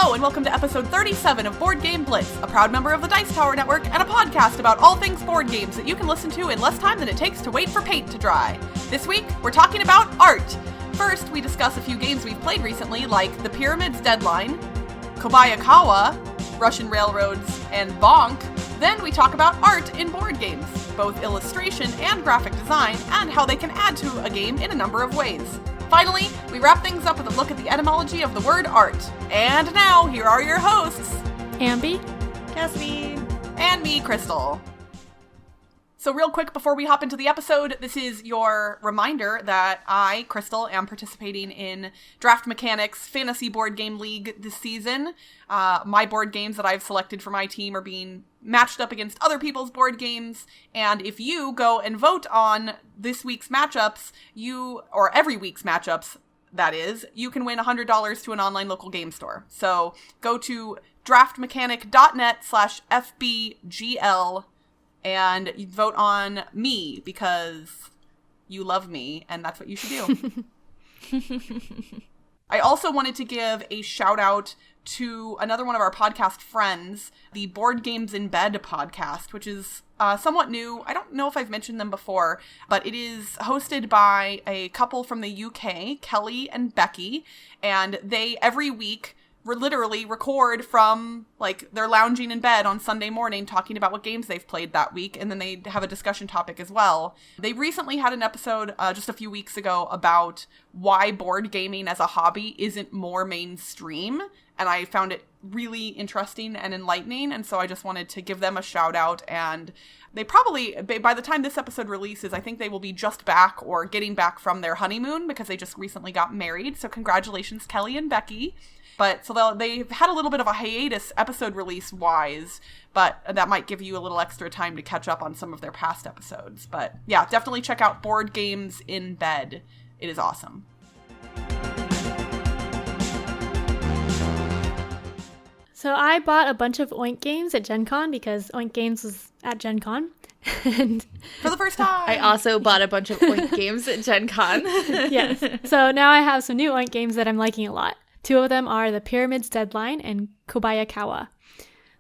Hello, and welcome to episode 37 of Board Game Blitz, a proud member of the Dice Tower Network and a podcast about all things board games that you can listen to in less time than it takes to wait for paint to dry. This week, we're talking about art. First, we discuss a few games we've played recently, like The Pyramid's Deadline, Kobayakawa, Russian Railroads, and BONK. Then we talk about art in board games, both illustration and graphic design, and how they can add to a game in a number of ways. Finally, we wrap things up with a look at the etymology of the word art. And now, here are your hosts, Ambie, Cassadi, and me, Crystal. So real quick before we hop into the episode, this is your reminder that I, Crystal, am participating in Draft Mechanics Fantasy Board Game League this season. My board games that I've selected for my team are being matched up against other people's board games, and if you go and vote on this week's matchups, or every week's matchups, that is, you can win $100 to an online local game store. So go to draftmechanic.net/FBGL and you vote on me because you love me, and that's what you should do. I also wanted to give a shout out to another one of our podcast friends, the Board Games in Bed podcast, which is somewhat new. I don't know if I've mentioned them before, but it is hosted by a couple from the UK, Kelly and Becky, and they every week literally record from, like, they're lounging in bed on Sunday morning talking about what games they've played that week, and then they have a discussion topic as well. They recently had an episode just a few weeks ago about why board gaming as a hobby isn't more mainstream, and I found it really interesting and enlightening, and so I just wanted to give them a shout out. And they probably, by the time this episode releases, I think they will be just back or getting back from their honeymoon because they just recently got married, so congratulations, Kelly and Becky. But so they've had a little bit of a hiatus episode release wise, but that might give you a little extra time to catch up on some of their past episodes. But yeah, definitely check out Board Games in Bed. It is awesome. So I bought a bunch of Oink games at Gen Con because Oink Games was at Gen Con. And for the first time! I also bought a bunch of Oink games at Gen Con. Yes. So now I have some new Oink games that I'm liking a lot. Two of them are The Pyramid's Deadline and Kobayakawa.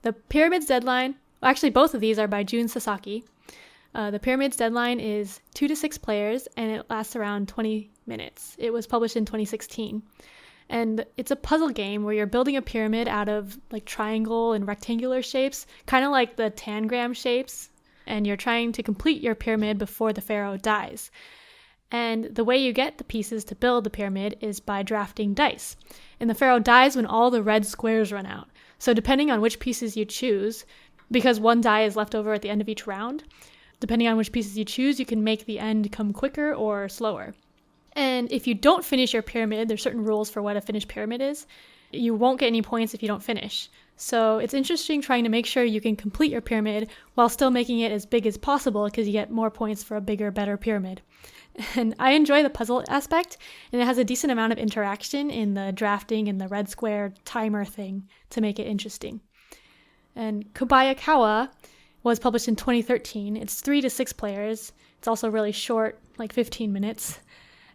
The Pyramid's Deadline, actually both of these are by Jun Sasaki. The Pyramid's Deadline is 2 to 6 players and it lasts around 20 minutes. It was published in 2016. And it's a puzzle game where you're building a pyramid out of like triangle and rectangular shapes, kind of like the tangram shapes, and you're trying to complete your pyramid before the pharaoh dies. And the way you get the pieces to build the pyramid is by drafting dice. And the pharaoh dies when all the red squares run out. So depending on which pieces you choose, because one die is left over at the end of each round, depending on which pieces you choose, you can make the end come quicker or slower. And if you don't finish your pyramid, there's certain rules for what a finished pyramid is. You won't get any points if you don't finish. So it's interesting trying to make sure you can complete your pyramid while still making it as big as possible because you get more points for a bigger, better pyramid. And I enjoy the puzzle aspect, and it has a decent amount of interaction in the drafting and the red square timer thing to make it interesting. And Kobayakawa was published in 2013. It's 3 to 6 players. It's also really short, like 15 minutes.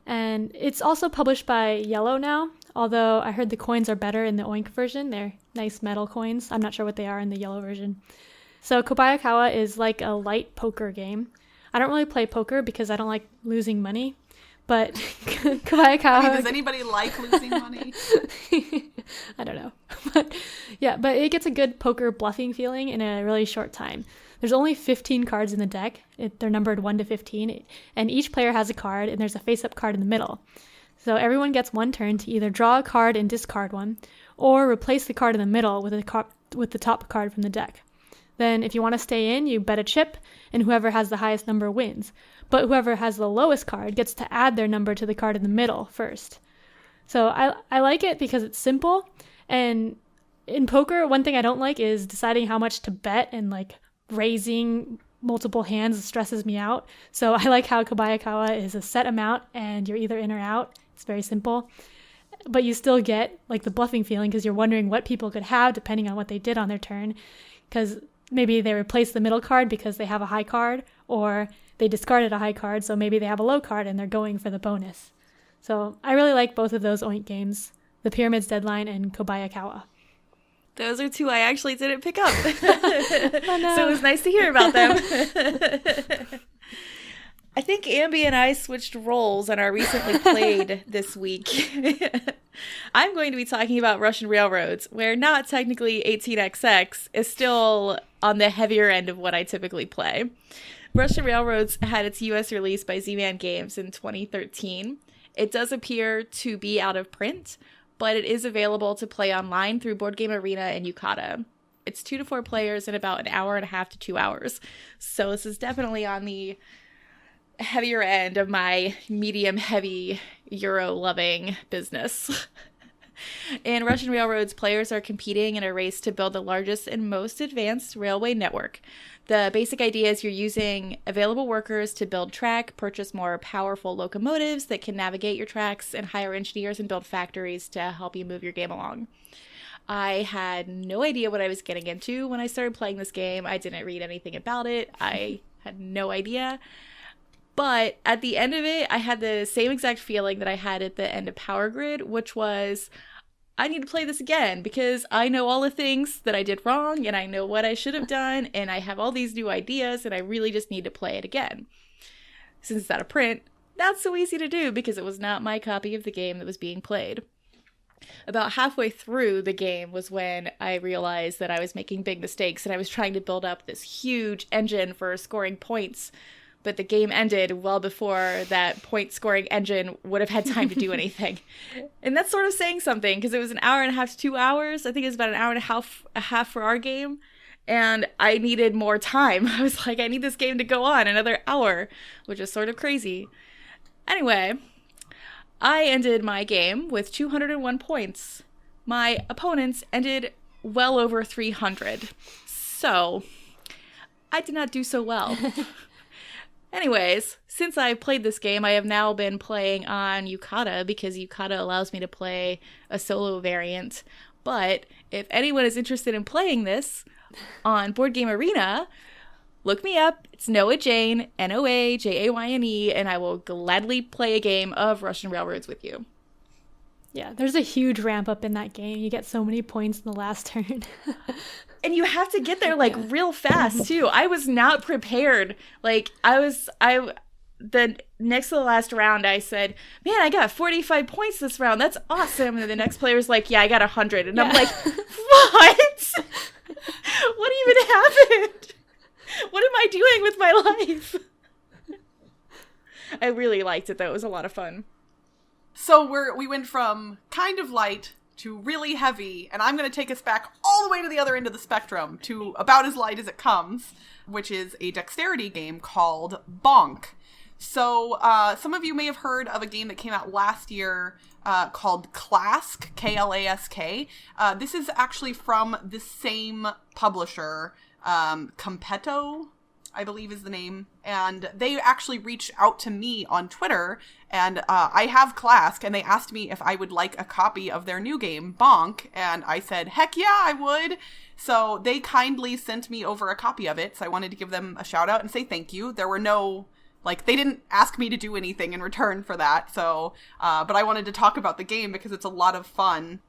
And it's also published by Yellow now, although I heard the coins are better in the Oink version. They're nice metal coins. I'm not sure what they are in the Yellow version. So Kobayakawa is like a light poker game. I don't really play poker because I don't like losing money, but Kobayakawa... I mean, does anybody like losing money? I don't know. But it gets a good poker bluffing feeling in a really short time. There's only 15 cards in the deck. They're numbered 1 to 15, and each player has a card, and there's a face-up card in the middle. So everyone gets one turn to either draw a card and discard one, or replace the card in the middle with the top card from the deck. Then if you want to stay in, you bet a chip, and whoever has the highest number wins. But whoever has the lowest card gets to add their number to the card in the middle first. So I like it because it's simple, and in poker, one thing I don't like is deciding how much to bet, and like raising multiple hands stresses me out. So I like how Kobayakawa is a set amount, and you're either in or out. It's very simple. But you still get like the bluffing feeling because you're wondering what people could have depending on what they did on their turn. Because maybe they replace the middle card because they have a high card, or they discarded a high card, so maybe they have a low card and they're going for the bonus. So I really like both of those Oink games, The Pyramid's Deadline and Kobayakawa. Those are two I actually didn't pick up. Oh, no. So it was nice to hear about them. I think Ambie and I switched roles and are recently played this week. I'm going to be talking about Russian Railroads, where not technically 18xx is still on the heavier end of what I typically play. Russian Railroads had its US release by Z-Man Games in 2013. It does appear to be out of print, but it is available to play online through Board Game Arena and Yucata. It's 2 to 4 players in about an hour and a half to 2 hours. So this is definitely on the heavier end of my medium heavy Euro loving business. In Russian Railroads, players are competing in a race to build the largest and most advanced railway network. The basic idea is you're using available workers to build track, purchase more powerful locomotives that can navigate your tracks, and hire engineers and build factories to help you move your game along. I had no idea what I was getting into when I started playing this game. I didn't read anything about it. I had no idea. But at the end of it, I had the same exact feeling that I had at the end of Power Grid, which was, I need to play this again because I know all the things that I did wrong and I know what I should have done and I have all these new ideas and I really just need to play it again. Since it's out of print, not so easy to do because it was not my copy of the game that was being played. About halfway through the game was when I realized that I was making big mistakes and I was trying to build up this huge engine for scoring points, but the game ended well before that point-scoring engine would have had time to do anything. And that's sort of saying something, because it was an hour and a half to 2 hours. I think it was about an hour and a half for our game, and I needed more time. I was like, I need this game to go on another hour, which is sort of crazy. Anyway, I ended my game with 201 points. My opponents ended well over 300. So, I did not do so well. Anyways, since I've played this game, I have now been playing on Yucata because Yucata allows me to play a solo variant. But if anyone is interested in playing this on Board Game Arena, look me up. It's Noah Jane, NoajaYne, and I will gladly play a game of Russian Railroads with you. Yeah, there's a huge ramp up in that game. You get so many points in the last turn. And you have to get there, like, real fast, too. I was not prepared. Like, the next to the last round, I said, man, I got 45 points this round. That's awesome. And the next player's like, yeah, I got 100. And I'm like, what? What even happened? What am I doing with my life? I really liked it, though. It was a lot of fun. So we went from kind of light to really heavy, and I'm going to take us back all the way to the other end of the spectrum to about as light as it comes, which is a dexterity game called BONK. So some of you may have heard of a game that came out last year called Klask, Klask. This is actually from the same publisher, Competo, I believe is the name, and they actually reached out to me on Twitter, and I have Klask, and they asked me if I would like a copy of their new game, BONK, and I said, heck yeah, I would. So they kindly sent me over a copy of it, so I wanted to give them a shout out and say thank you. There were no, they didn't ask me to do anything in return for that, so, but I wanted to talk about the game because it's a lot of fun.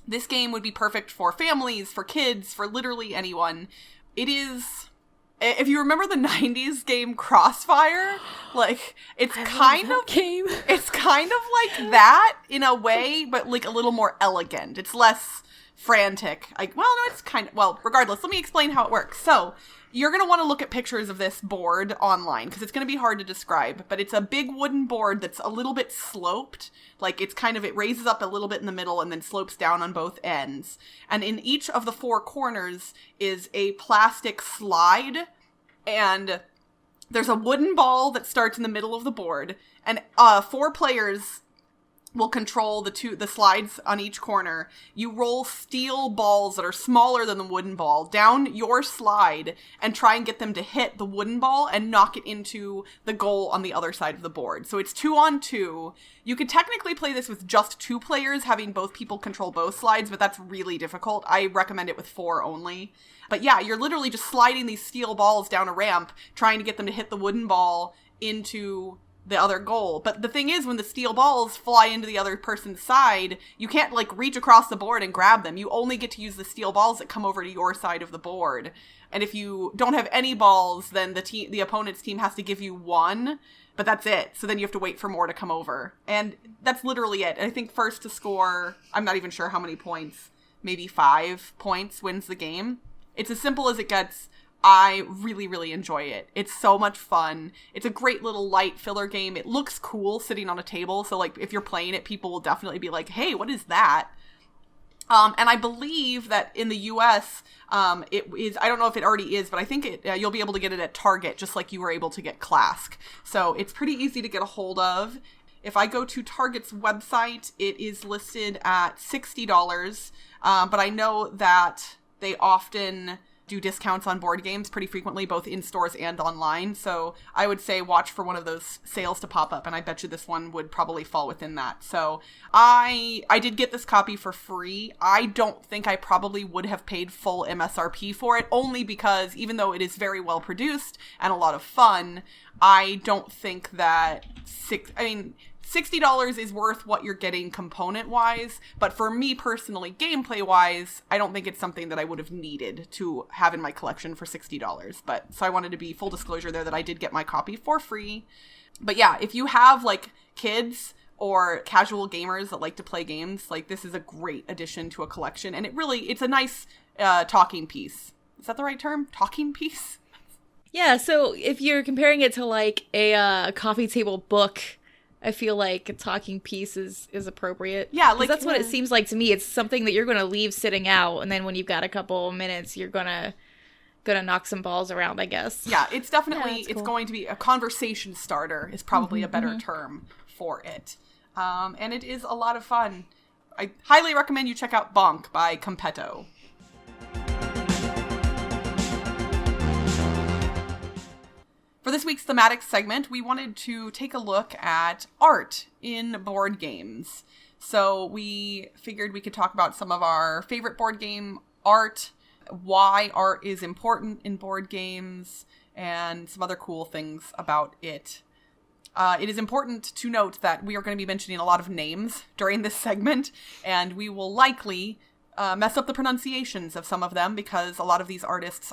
This game would be perfect for families, for kids, for literally anyone. It is... If you remember the 90s game Crossfire, it's kind of like that in a way, but a little more elegant. It's less frantic. Regardless, let me explain how it works. So, you're going to want to look at pictures of this board online because it's going to be hard to describe, but it's a big wooden board that's a little bit sloped. It raises up a little bit in the middle and then slopes down on both ends. And in each of the four corners is a plastic slide, and there's a wooden ball that starts in the middle of the board, and 4 players will control the slides on each corner. You roll steel balls that are smaller than the wooden ball down your slide and try and get them to hit the wooden ball and knock it into the goal on the other side of the board. So it's 2-on-2. You could technically play this with just 2 players, having both people control both slides, but that's really difficult. I recommend it with 4 only. But yeah, you're literally just sliding these steel balls down a ramp, trying to get them to hit the wooden ball into the other goal. But the thing is, when the steel balls fly into the other person's side, you can't like reach across the board and grab them. You only get to use the steel balls that come over to your side of the board. And if you don't have any balls, then the opponent's team has to give you one, but that's it. So then you have to wait for more to come over. And that's literally it. And I think first to score, I'm not even sure how many points, maybe 5 points wins the game. It's as simple as it gets. I really, really enjoy it. It's so much fun. It's a great little light filler game. It looks cool sitting on a table. So like if you're playing it, people will definitely be like, hey, what is that? And I believe that in the US, it is, I don't know if it already is, but I think you'll be able to get it at Target, just like you were able to get Clask. So it's pretty easy to get a hold of. If I go to Target's website, it is listed at $60. But I know that they often do discounts on board games pretty frequently, both in stores and online. So I would say watch for one of those sales to pop up, and I bet you this one would probably fall within that. So I did get this copy for free. I don't think I probably would have paid full MSRP for it, only because even though it is very well produced and a lot of fun, I don't think that $60 is worth what you're getting component-wise, but for me personally, gameplay-wise, I don't think it's something that I would have needed to have in my collection for $60. But so I wanted to be full disclosure there that I did get my copy for free. But yeah, if you have like kids or casual gamers that like to play games, like this is a great addition to a collection, and it's a nice talking piece. Is that the right term? Talking piece? Yeah, so if you're comparing it to like a coffee table book, I feel like a talking piece is appropriate. Yeah, like that's what it seems like to me. It's something that you're going to leave sitting out, and then when you've got a couple minutes, you're gonna knock some balls around, I guess. Yeah, it's definitely cool. It's going to be a conversation starter is probably a better term for it. And it is a lot of fun. I highly recommend you check out BONK by Competto. For this week's thematic segment, we wanted to take a look at art in board games. So we figured we could talk about some of our favorite board game art, why art is important in board games, and some other cool things about it. It is important to note that we are going to be mentioning a lot of names during this segment, and we will likely mess up the pronunciations of some of them because a lot of these artists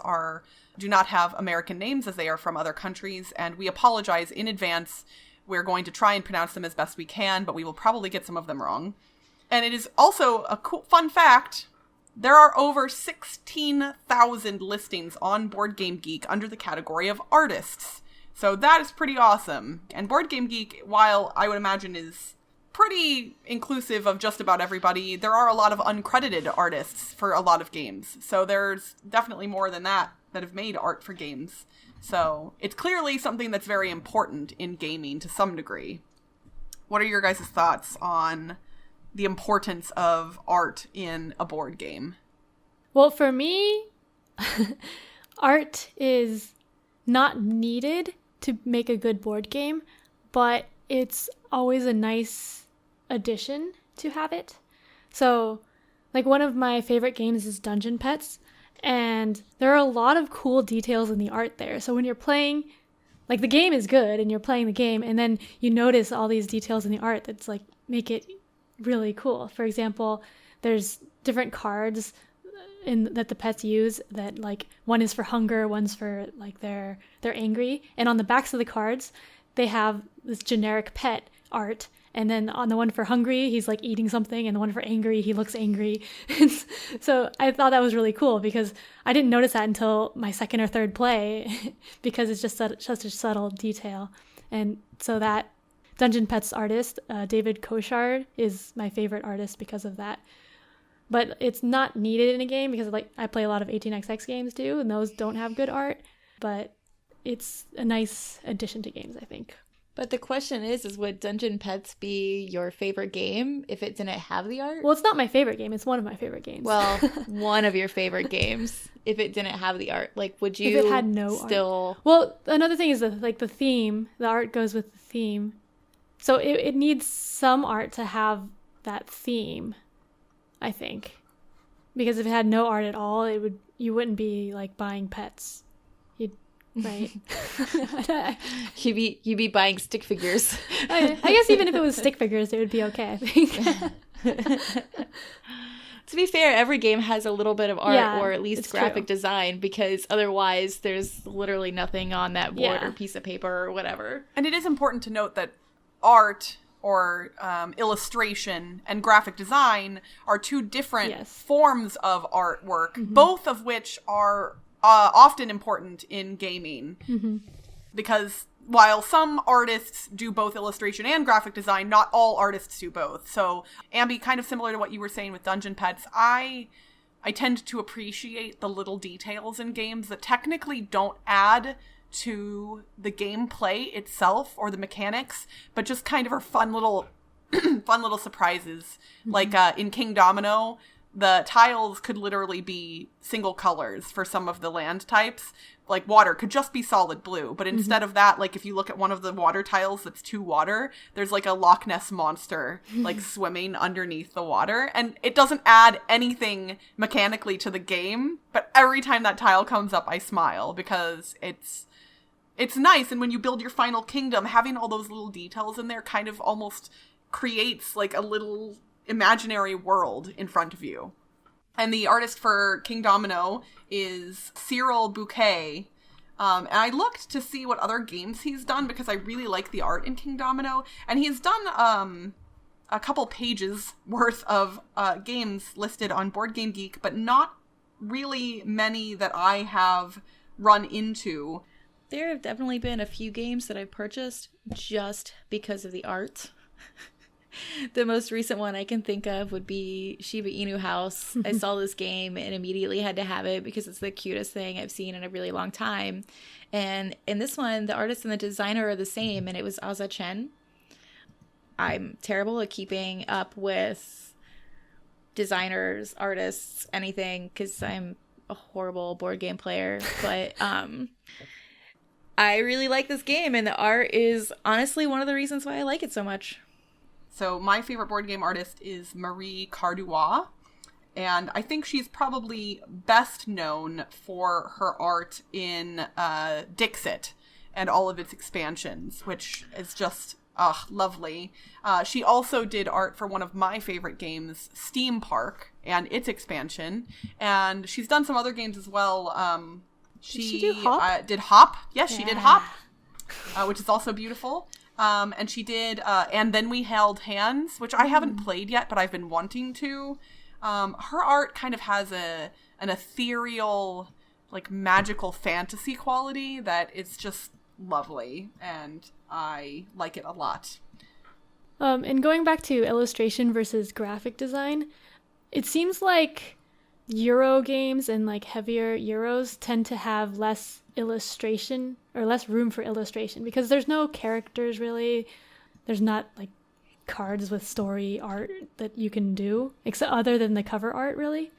do not have American names as they are from other countries, and we apologize in advance. We're going to try and pronounce them as best we can, but we will probably get some of them wrong. And it is also a cool fun fact. There are over 16,000 listings on Board Game Geek under the category of artists. So that is pretty awesome. And Board Game Geek, while I would imagine is pretty inclusive of just about everybody, there are a lot of uncredited artists for a lot of games. So there's definitely more than that have made art for games. So it's clearly something that's very important in gaming to some degree. What are your guys' thoughts on the importance of art in a board game? Well, for me, art is not needed to make a good board game, but it's always a nice addition to have it. So, like, one of my favorite games is Dungeon Petz, and there are a lot of cool details in the art there. So when you're playing, like, the game is good and you're playing the game, and then you notice all these details in the art that's like make it really cool. For example, there's different cards that the pets use that, like, one is for hunger, one's for like they're angry, and on the backs of the cards they have this generic pet art. And then on the one for hungry, he's like eating something, and the one for angry, he looks angry. So I thought that was really cool because I didn't notice that until my second or third play because it's just such a subtle detail. And so that Dungeon Petz artist, David Cochard, is my favorite artist because of that. But it's not needed in a game because, like, I play a lot of 18xx games too, and those don't have good art. But it's a nice addition to games, I think. But the question is would Dungeon Petz be your favorite game if it didn't have the art? Well, it's not my favorite game. It's one of my favorite games. Well, one of your favorite games if it didn't have the art. Like, would you if it had no still... art. Well, another thing is the theme. The art goes with the theme. So it needs some art to have that theme, I think. Because if it had no art at all, you wouldn't be, like, buying pets. Right. You'd be buying stick figures. I guess even if it was stick figures, it would be okay, I think. To be fair, every game has a little bit of art or at least graphic true. design, because otherwise there's literally nothing on that board or piece of paper or whatever. And it is important to note that art or illustration and graphic design are two different forms of artwork, both of which are often important in gaming. Because while some artists do both illustration and graphic design, not all artists do both. So, Ambie, kind of similar to what you were saying with Dungeon Petz, I tend to appreciate the little details in games that technically don't add to the gameplay itself or the mechanics, but just kind of are fun little surprises. Like in Kingdomino, the tiles could literally be single colors for some of the land types. Like water could just be solid blue, but instead of that, like if you look at one of the water tiles that's 2 water, there's like a Loch Ness monster like swimming underneath the water, and it doesn't add anything mechanically to the game, but every time that tile comes up I smile because it's nice. And when you build your final kingdom, having all those little details in there kind of almost creates like a little imaginary world in front of you. And the artist for Kingdomino is Cyril Bouquet. And I looked to see what other games he's done because I really like the art in Kingdomino. And he's done a couple pages worth of games listed on Board Game Geek, but not really many that I have run into. There have definitely been a few games that I've purchased just because of the art. The most recent one I can think of would be Shiba Inu House. I saw this game and immediately had to have it because it's the cutest thing I've seen in a really long time. And in this one, the artist and the designer are the same, and it was Chen. I'm terrible at keeping up with designers, artists, anything, because I'm a horrible board game player. But I really like this game, and the art is honestly one of the reasons why I like it so much. So my favorite board game artist is Marie Cardouat, and I think she's probably best known for her art in Dixit and all of its expansions, which is just lovely. She also did art for one of my favorite games, Steam Park, and its expansion, and she's done some other games as well. She did Hop? Did Hop. Yes, she did Hop, which is also beautiful. And she did, And Then We Held Hands, which I haven't played yet, but I've been wanting to. Her art kind of has an ethereal, like magical fantasy quality that is just lovely, and I like it a lot. And going back to illustration versus graphic design, it seems like Euro games and like heavier Euros tend to have less illustration or less room for illustration because there's no characters really. There's not like cards with story art that you can do except other than the cover art really.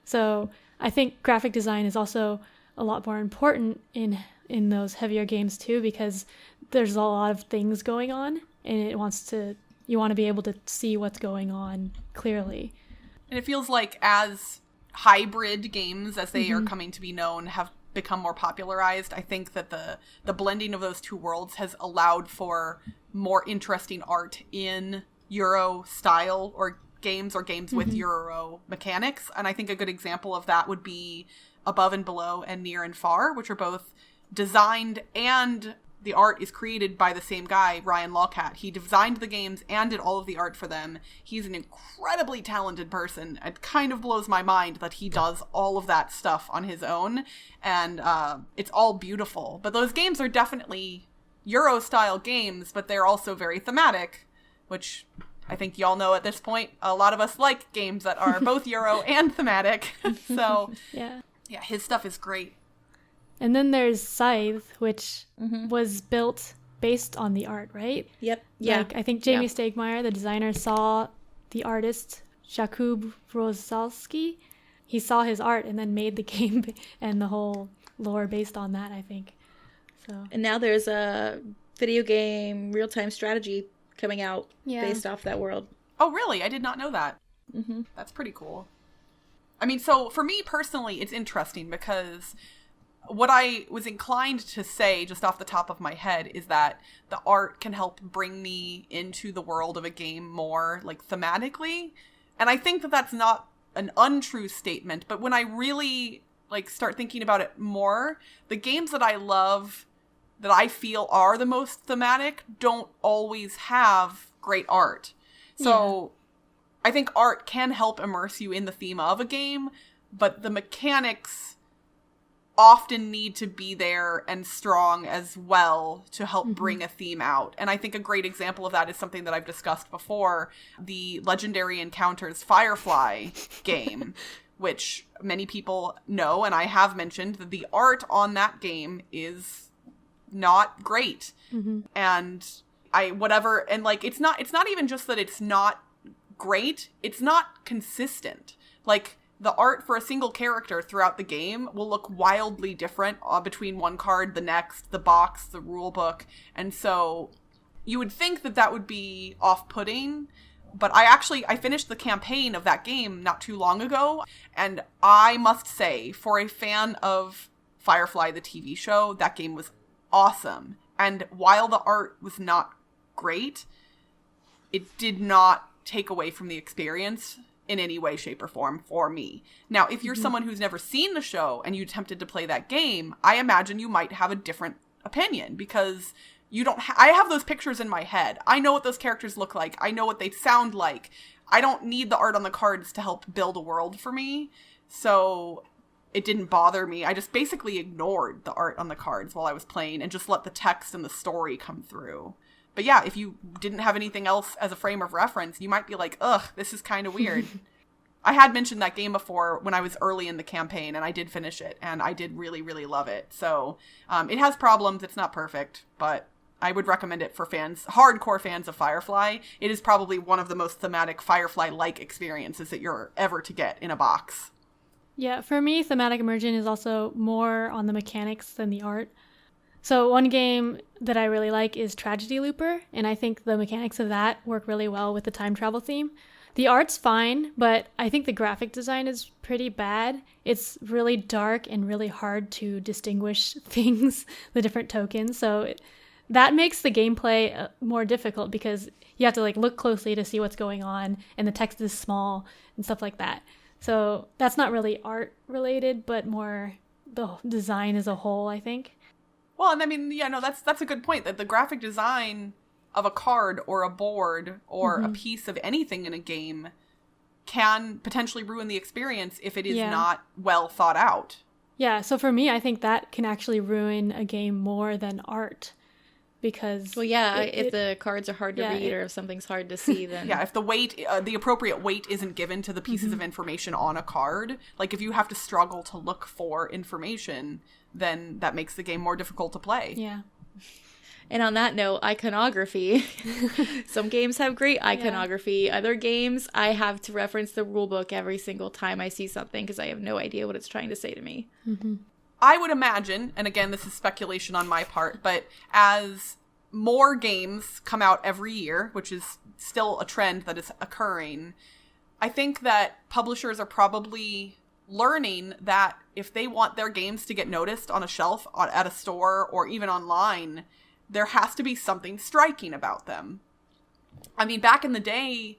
So I think graphic design is also a lot more important in those heavier games too, because there's a lot of things going on and you want to be able to see what's going on clearly. And it feels like as hybrid games, as they are coming to be known, have become more popularized, I think that the blending of those two worlds has allowed for more interesting art in Euro style or games with Euro mechanics. And I think a good example of that would be Above and Below and Near and Far, which are both designed and the art is created by the same guy, Ryan Laukat. He designed the games and did all of the art for them. He's an incredibly talented person. It kind of blows my mind that he does all of that stuff on his own, and it's all beautiful. But those games are definitely Euro-style games, but they're also very thematic, which I think y'all know at this point. A lot of us like games that are both Euro and thematic. So, yeah, his stuff is great. And then there's Scythe, which was built based on the art, right? Yep. Yeah. Like, I think Jamie Stegmaier, the designer, saw the artist Jakub Rozalski. He saw his art and then made the game and the whole lore based on that, I think. So. And now there's a video game real-time strategy coming out based off that world. Oh, really? I did not know that. That's pretty cool. I mean, so for me personally, it's interesting because what I was inclined to say just off the top of my head is that the art can help bring me into the world of a game more, like, thematically. And I think that that's not an untrue statement, but when I really, like, start thinking about it more, the games that I love, that I feel are the most thematic, don't always have great art. So I think art can help immerse you in the theme of a game, but the mechanics often need to be there and strong as well to help bring a theme out. And I think a great example of that is something that I've discussed before, the Legendary Encounters Firefly game, which many people know, and I have mentioned that the art on that game is not great. And it's not even just that it's not great, it's not consistent. Like, the art for a single character throughout the game will look wildly different between one card, the next, the box, the rule book. And so you would think that that would be off-putting, but I finished the campaign of that game not too long ago, and I must say, for a fan of Firefly, the TV show, that game was awesome. And while the art was not great, it did not take away from the experience in any way, shape, or form for me. Now, if you're someone who's never seen the show and you attempted to play that game, I imagine you might have a different opinion, because you don't I have those pictures in my head. I know what those characters look like. I know what they sound like. I don't need the art on the cards to help build a world for me. So it didn't bother me. I just basically ignored the art on the cards while I was playing and just let the text and the story come through. But yeah, if you didn't have anything else as a frame of reference, you might be like, ugh, this is kind of weird. I had mentioned that game before when I was early in the campaign, and I did finish it, and I did really, really love it. So it has problems. It's not perfect, but I would recommend it for fans, hardcore fans of Firefly. It is probably one of the most thematic Firefly-like experiences that you're ever to get in a box. Yeah, for me, thematic immersion is also more on the mechanics than the art. So one game that I really like is Tragedy Looper, and I think the mechanics of that work really well with the time travel theme. The art's fine, but I think the graphic design is pretty bad. It's really dark and really hard to distinguish things, the different tokens. So that makes the gameplay more difficult because you have to like look closely to see what's going on, and the text is small and stuff like that. So that's not really art related, but more the design as a whole, I think. Well, and I mean, yeah, no, that's a good point, that the graphic design of a card or a board or a piece of anything in a game can potentially ruin the experience if it is not well thought out. Yeah, so for me, I think that can actually ruin a game more than art. Because if the cards are hard to read or if something's hard to see, then if the appropriate weight isn't given to the pieces of information on a card, like if you have to struggle to look for information, then that makes the game more difficult to play. Yeah. And on that note, iconography. Some games have great iconography. Yeah. Other games, I have to reference the rulebook every single time I see something because I have no idea what it's trying to say to me. Mm-hmm. I would imagine, and again, this is speculation on my part, but as more games come out every year, which is still a trend that is occurring, I think that publishers are probably learning that if they want their games to get noticed on a shelf at a store or even online, there has to be something striking about them. I mean, back in the day,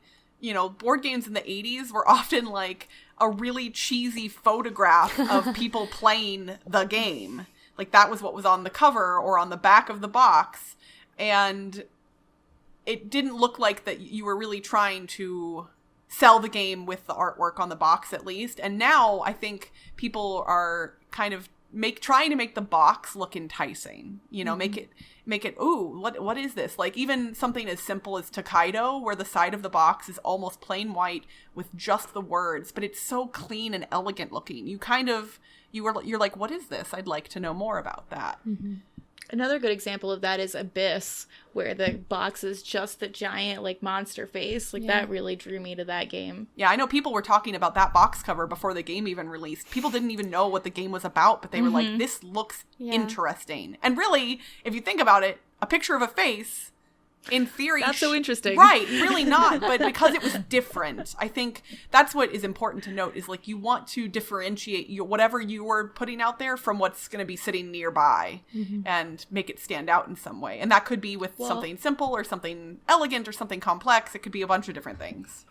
board games in the 80s were often like a really cheesy photograph of people playing the game. Like that was what was on the cover or on the back of the box. And it didn't look like that you were really trying to sell the game with the artwork on the box, at least. And now I think people are kind of trying to make the box look enticing, make it, ooh, what is this? Like even something as simple as Tokaido, where the side of the box is almost plain white with just the words, but it's so clean and elegant looking. You're like, what is this? I'd like to know more about that. Mm-hmm. Another good example of that is Abyss, where the box is just the giant like monster face. Like that really drew me to that game. Yeah, I know people were talking about that box cover before the game even released. People didn't even know what the game was about, but they were like, this looks interesting. And really, if you think about it, a picture of a face in theory, not so interesting. Right, really not. But because it was different, I think that's what is important to note, is like you want to differentiate whatever you were putting out there from what's going to be sitting nearby and make it stand out in some way. And that could be with something simple or something elegant or something complex. It could be a bunch of different things.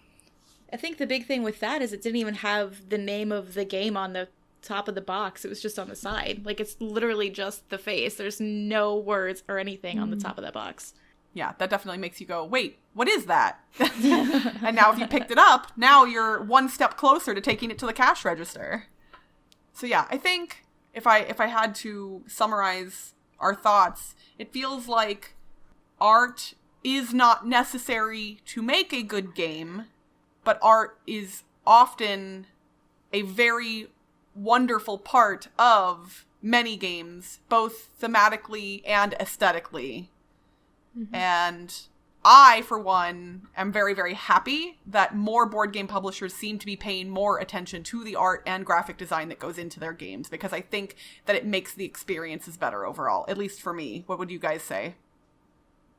I think the big thing with that is it didn't even have the name of the game on the top of the box. It was just on the side. Like, it's literally just the face. There's no words or anything on the top of that box. Yeah, that definitely makes you go, wait, what is that? And now if you picked it up, now you're one step closer to taking it to the cash register. So yeah, I think if I had to summarize our thoughts, it feels like art is not necessary to make a good game, but art is often a very wonderful part of many games, both thematically and aesthetically. And I, for one, am very, very happy that more board game publishers seem to be paying more attention to the art and graphic design that goes into their games, because I think that it makes the experiences better overall, at least for me. What would you guys say?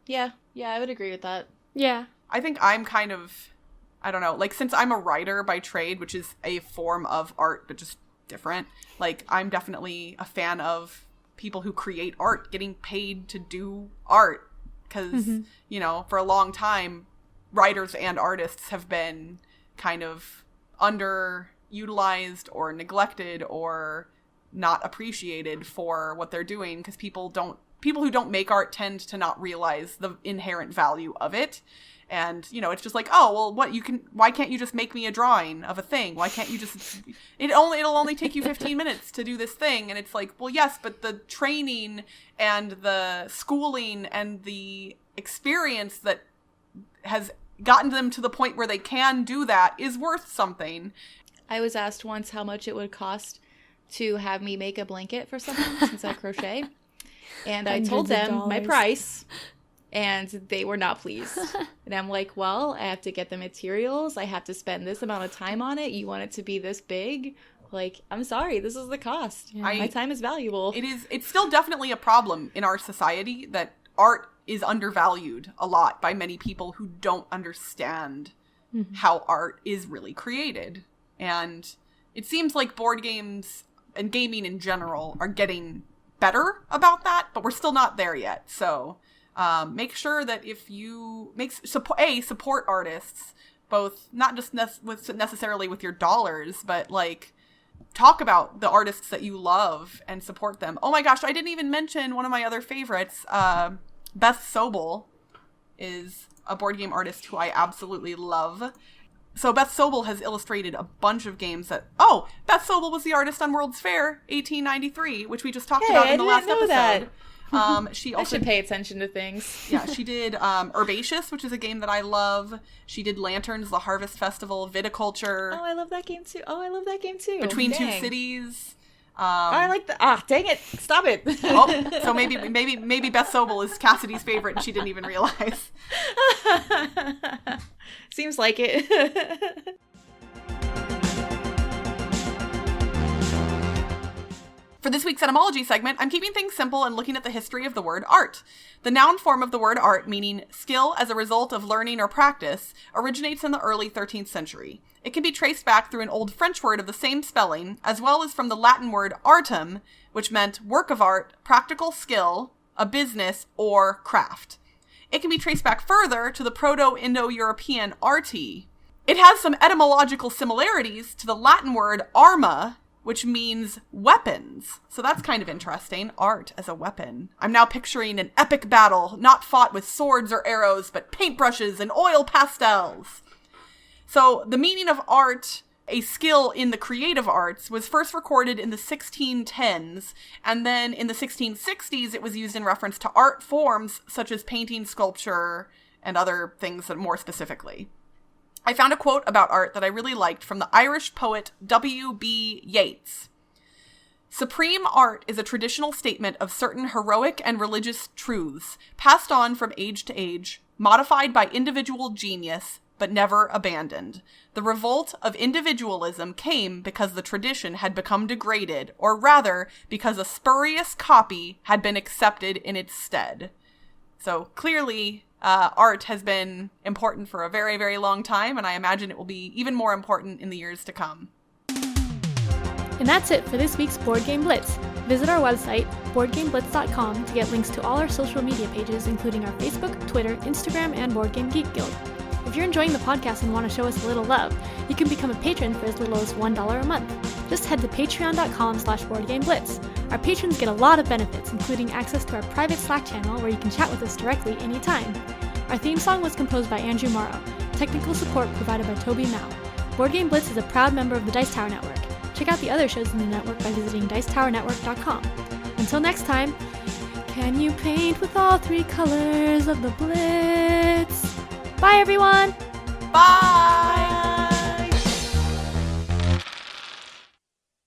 Yeah, I would agree with that. Yeah. I think I'm kind of, I don't know, like, since I'm a writer by trade, which is a form of art, but just different, like, I'm definitely a fan of people who create art getting paid to do art. Because, you know, for a long time, writers and artists have been kind of underutilized or neglected or not appreciated for what they're doing, because people who don't make art tend to not realize the inherent value of it. And, you know, it's just like, oh, well, why can't you just make me a drawing of a thing? Why can't you just, it'll only take you 15 minutes to do this thing. And it's like, well, yes, but the training and the schooling and the experience that has gotten them to the point where they can do that is worth something. I was asked once how much it would cost to have me make a blanket for someone since I crochet. And I told them my price. And they were not pleased. And I'm like, well, I have to get the materials. I have to spend this amount of time on it. You want it to be this big? Like, I'm sorry, this is the cost. Yeah. My time is valuable. It's still definitely a problem in our society that art is undervalued a lot by many people who don't understand how art is really created. And it seems like board games and gaming in general are getting better about that, but we're still not there yet. So make sure that if you support artists, both not just necessarily with your dollars, but like talk about the artists that you love and support them. Oh my gosh, I didn't even mention one of my other favorites. Beth Sobel is a board game artist who I absolutely love. So Beth Sobel has illustrated a bunch of games that... Oh, Beth Sobel was the artist on World's Fair 1893, which we just talked about in the last episode. That. She also, I should pay attention to things. Yeah, she did Herbaceous, which is a game that I love. She did Lanterns, the Harvest Festival, Viticulture. Oh, I love that game too. Between Two Cities. I like the... dang it. Stop it. So maybe Beth Sobel is Cassidy's favorite and she didn't even realize. Seems like it. For this week's etymology segment, I'm keeping things simple and looking at the history of the word art. The noun form of the word art, meaning skill as a result of learning or practice, originates in the early 13th century. It can be traced back through an old French word of the same spelling, as well as from the Latin word artum, which meant work of art, practical skill, a business, or craft. It can be traced back further to the Proto-Indo-European arti. It has some etymological similarities to the Latin word arma, which means weapons. So that's kind of interesting. Art as a weapon. I'm now picturing an epic battle, not fought with swords or arrows, but paintbrushes and oil pastels. So the meaning of art, a skill in the creative arts, was first recorded in the 1610s, and then in the 1660s it was used in reference to art forms such as painting, sculpture, and other things that more specifically. I found a quote about art that I really liked from the Irish poet W.B. Yeats. Supreme art is a traditional statement of certain heroic and religious truths, passed on from age to age, modified by individual genius, but never abandoned. The revolt of individualism came because the tradition had become degraded, or rather, because a spurious copy had been accepted in its stead. So clearly, art has been important for a very, very long time, and I imagine it will be even more important in the years to come. And that's it for this week's Board Game Blitz. Visit our website, boardgameblitz.com, to get links to all our social media pages, including our Facebook, Twitter, Instagram, and Board Game Geek Guild. If you're enjoying the podcast and want to show us a little love, you can become a patron for as little as $1 a month. Just head to patreon.com/boardgameblitz. Our patrons get a lot of benefits, including access to our private Slack channel where you can chat with us directly anytime. Our theme song was composed by Andrew Morrow. Technical support provided by Toby Mao. Board Game Blitz is a proud member of the Dice Tower Network. Check out the other shows in the network by visiting dicetowernetwork.com. Until next time, can you paint with all 3 colors of the Blitz? Bye, everyone! Bye!